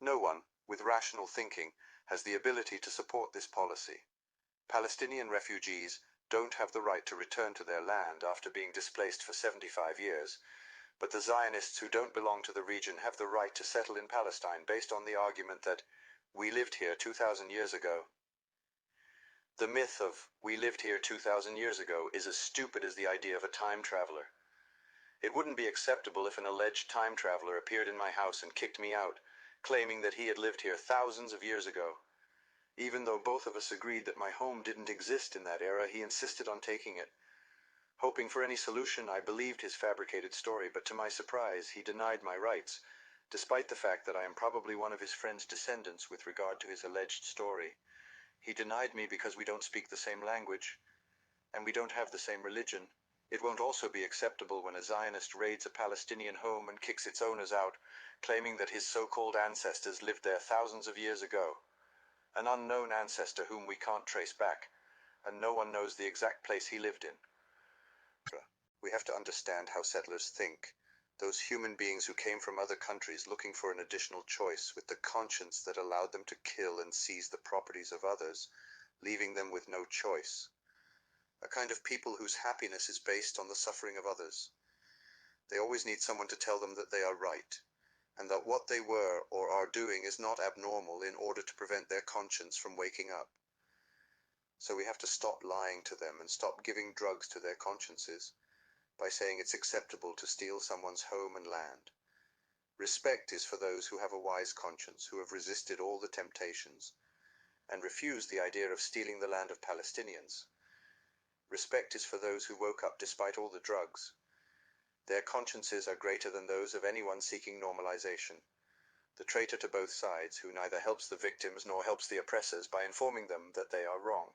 No one, with rational thinking, has the ability to support this policy. Palestinian refugees don't have the right to return to their land after being displaced for 75 years, but the Zionists who don't belong to the region have the right to settle in Palestine based on the argument that we lived here 2,000 years ago. The myth of we lived here 2,000 years ago is as stupid as the idea of a time traveler. It wouldn't be acceptable if an alleged time traveler appeared in my house and kicked me out, claiming that he had lived here thousands of years ago. Even though both of us agreed that my home didn't exist in that era, he insisted on taking it. Hoping for any solution, I believed his fabricated story, but to my surprise, he denied my rights, despite the fact that I am probably one of his friend's descendants with regard to his alleged story. He denied me because we don't speak the same language, and we don't have the same religion. It won't also be acceptable when a Zionist raids a Palestinian home and kicks its owners out, claiming that his so-called ancestors lived there thousands of years ago. An unknown ancestor whom we can't trace back, and no one knows the exact place he lived in. We have to understand how settlers think. Those human beings who came from other countries looking for an additional choice, with the conscience that allowed them to kill and seize the properties of others, leaving them with no choice. A kind of people whose happiness is based on the suffering of others. They always need someone to tell them that they are right, and that what they were or are doing is not abnormal in order to prevent their conscience from waking up. So we have to stop lying to them and stop giving drugs to their consciences by saying it's acceptable to steal someone's home and land. Respect is for those who have a wise conscience, who have resisted all the temptations, and refused the idea of stealing the land of Palestinians. Respect is for those who woke up despite all the drugs. Their consciences are greater than those of anyone seeking normalization. The traitor to both sides, who neither helps the victims nor helps the oppressors by informing them that they are wrong.